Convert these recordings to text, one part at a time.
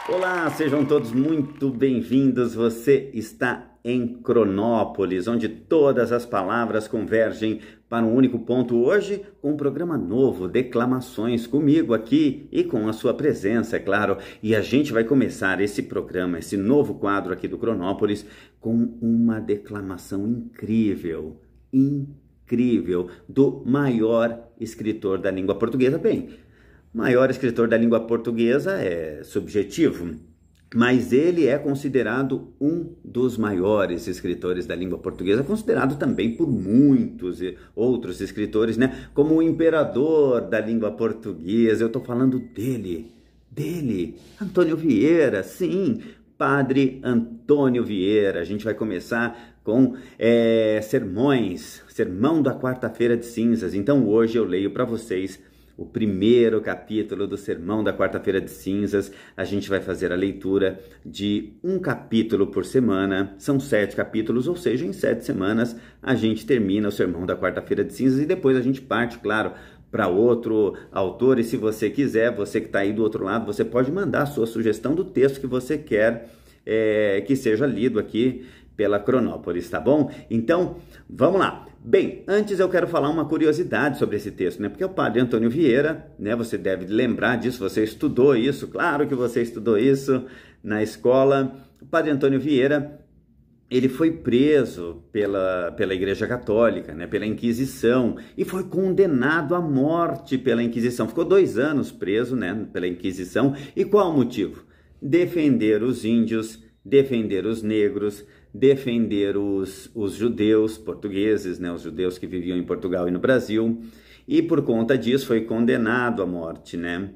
Olá, sejam todos muito bem-vindos. Você está em Cronópolis, onde todas as palavras convergem para um único ponto. Hoje, com um programa novo, Declamações, comigo aqui e com a sua presença, é claro. E a gente vai começar esse programa, esse novo quadro aqui do Cronópolis, com uma declamação incrível, do maior escritor da língua portuguesa. Bem, maior escritor da língua portuguesa é subjetivo, mas ele é considerado um dos maiores escritores da língua portuguesa, considerado também por muitos outros escritores, né? Como o imperador da língua portuguesa. Eu estou falando dele, Antônio Vieira, sim, Padre Antônio Vieira. A gente vai começar com sermão da quarta-feira de cinzas. Então hoje eu leio para vocês o primeiro capítulo do Sermão da Quarta-feira de Cinzas. A gente vai fazer a leitura de um capítulo por semana. São 7 capítulos, ou seja, em 7 semanas a gente termina o Sermão da Quarta-feira de Cinzas e depois a gente parte, claro, para outro autor. E se você quiser, você que está aí do outro lado, você pode mandar a sua sugestão do texto que você quer que seja lido aqui pela Cronópolis, tá bom? Então, vamos lá. Bem, antes eu quero falar uma curiosidade sobre esse texto, né? Porque o Padre Antônio Vieira, né? Você deve lembrar disso, você estudou isso, claro que você estudou isso na escola. O Padre Antônio Vieira, ele foi preso pela Igreja Católica, né? Pela Inquisição, e foi condenado à morte pela Inquisição. Ficou 2 anos preso, né? Pela Inquisição. E qual o motivo? Defender os índios, defender os negros, defender os judeus portugueses, né, os judeus que viviam em Portugal e no Brasil, e por conta disso foi condenado à morte, né?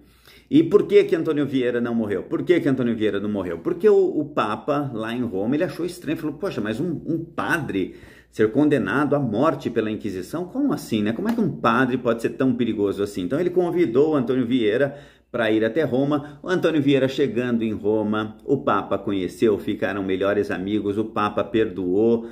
E por que Antônio Vieira não morreu? Por que Antônio Vieira não morreu? Porque o Papa, lá em Roma, ele achou estranho, falou, poxa, mas um padre ser condenado à morte pela Inquisição? Como assim, né? Como é que um padre pode ser tão perigoso assim? Então ele convidou o Antônio Vieira para ir até Roma. O Antônio Vieira chegando em Roma, o Papa conheceu, ficaram melhores amigos, o Papa perdoou,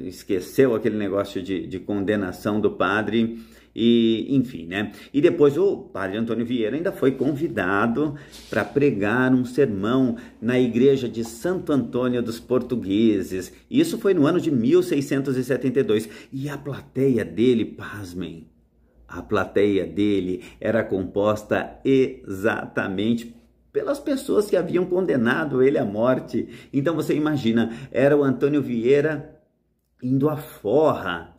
esqueceu aquele negócio de condenação do padre, e enfim, né? E depois o Padre Antônio Vieira ainda foi convidado para pregar um sermão na igreja de Santo Antônio dos Portugueses. Isso foi no ano de 1672. E a plateia dele, pasmem, a plateia dele era composta exatamente pelas pessoas que haviam condenado ele à morte. Então você imagina, era o Antônio Vieira indo à forra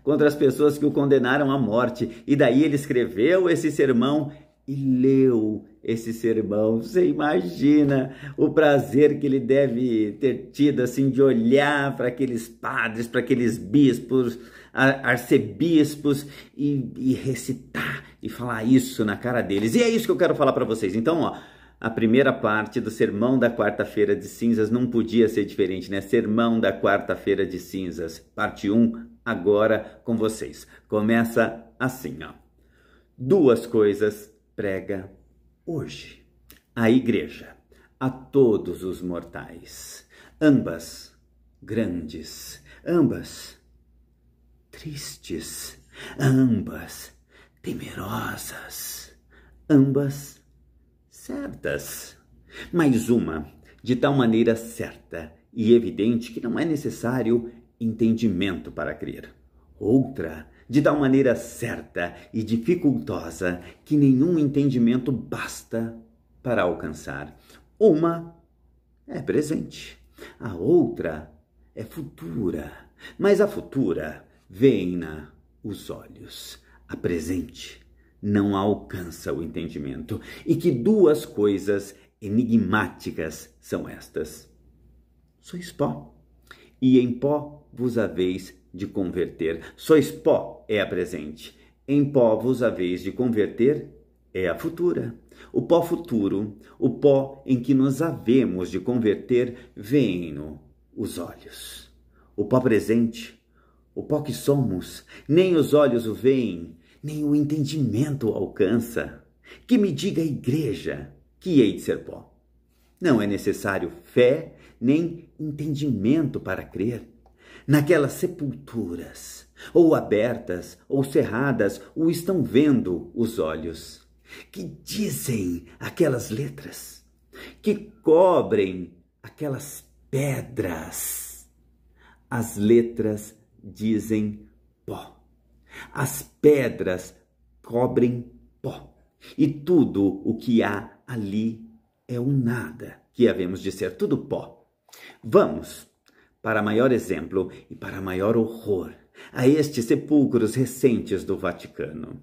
contra as pessoas que o condenaram à morte. E daí ele escreveu esse sermão e leu esse sermão. Você imagina o prazer que ele deve ter tido, assim, de olhar para aqueles padres, para aqueles bispos, arcebispos e recitar e falar isso na cara deles. E é isso que eu quero falar para vocês. Então, ó, a primeira parte do Sermão da Quarta-feira de Cinzas não podia ser diferente, né? Sermão da Quarta-feira de Cinzas, parte 1, agora com vocês. Começa assim, ó. 2 coisas prega hoje a Igreja a todos os mortais, ambas grandes, ambas tristes, ambas temerosas, ambas certas, mas uma de tal maneira certa e evidente que não é necessário entendimento para crer. Outra de tal maneira certa e dificultosa que nenhum entendimento basta para alcançar. Uma é presente, a outra é futura, mas a futura vê-na os olhos, a presente não alcança o entendimento. E que 2 coisas enigmáticas são estas: sois pó, e em pó vos haveis de converter. Sois pó é a presente, em pó vos haveis de converter é a futura. O pó futuro, o pó em que nos havemos de converter, vêem-no os olhos. O pó presente, o pó que somos, nem os olhos o veem, nem o entendimento alcança. Que me diga a Igreja que hei de ser pó. Não é necessário fé nem entendimento para crer. Naquelas sepulturas, ou abertas ou cerradas, o estão vendo os olhos. que dizem aquelas letras, que cobrem aquelas pedras. As letras dizem pó, as pedras cobrem pó, e tudo o que há ali é o nada, que havemos de ser, tudo pó. Vamos para maior exemplo e para maior horror a estes sepulcros recentes do Vaticano.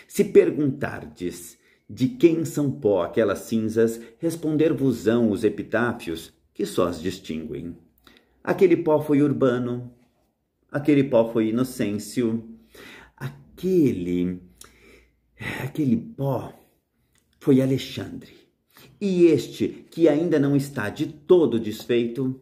Se perguntardes de quem são pó aquelas cinzas, responder-vos-ão os epitáfios que só as distinguem. Aquele pó foi Urbano, aquele pó foi Inocêncio, aquele pó foi Alexandre, e este, que ainda não está de todo desfeito,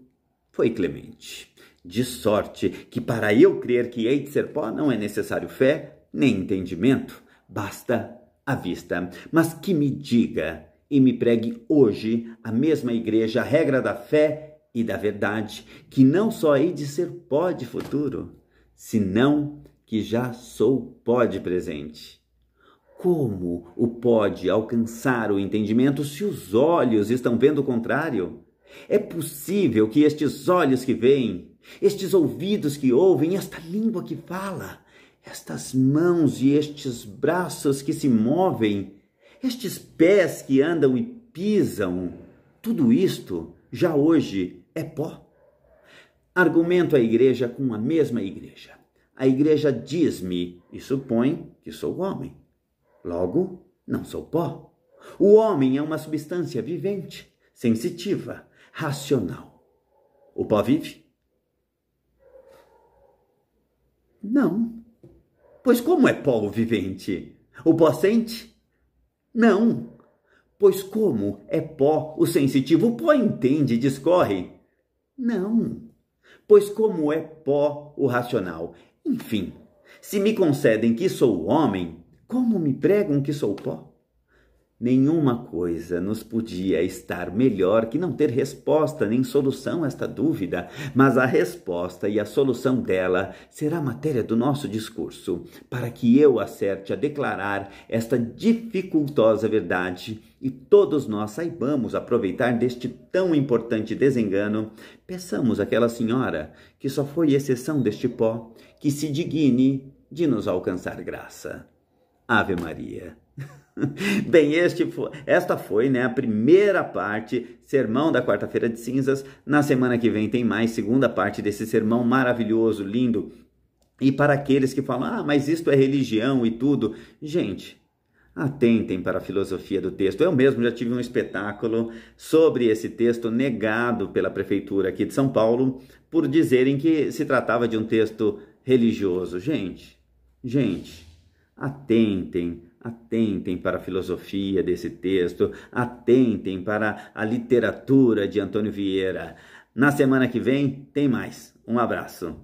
foi Clemente. De sorte que para eu crer que hei de ser pó não é necessário fé nem entendimento, basta a vista. Mas que me diga e me pregue hoje a mesma igreja a regra da fé e da verdade, que não só hei de ser pó de futuro, senão que já sou pó de presente. Como o pode alcançar o entendimento se os olhos estão vendo o contrário? É possível que estes olhos que veem, estes ouvidos que ouvem, esta língua que fala, estas mãos e estes braços que se movem, estes pés que andam e pisam, tudo isto já hoje é pó? Argumento a igreja com a mesma igreja. A igreja diz-me e supõe que sou homem. Logo, não sou pó. O homem é uma substância vivente, sensitiva, racional. O pó vive? Não. Pois como é pó o vivente? O pó sente? Não. Pois como é pó o sensitivo? O pó entende e discorre? Não. Pois como é pó o racional? Enfim, se me concedem que sou homem, como me pregam que sou pó? Nenhuma coisa nos podia estar melhor que não ter resposta nem solução a esta dúvida, mas a resposta e a solução dela será matéria do nosso discurso, para que eu acerte a declarar esta dificultosa verdade e todos nós saibamos aproveitar deste tão importante desengano. Peçamos àquela senhora, que só foi exceção deste pó, que se digne de nos alcançar graça. Ave Maria. Bem, esta foi a primeira parte, sermão da quarta-feira de cinzas. Na semana que vem tem mais, segunda parte desse sermão maravilhoso, lindo. E para aqueles que falam, mas isto é religião e tudo. Gente, atentem para a filosofia do texto. Eu mesmo já tive um espetáculo sobre esse texto negado pela prefeitura aqui de São Paulo por dizerem que se tratava de um texto religioso. Gente, atentem para a filosofia desse texto, atentem para a literatura de Antônio Vieira. Na semana que vem tem mais. Um abraço.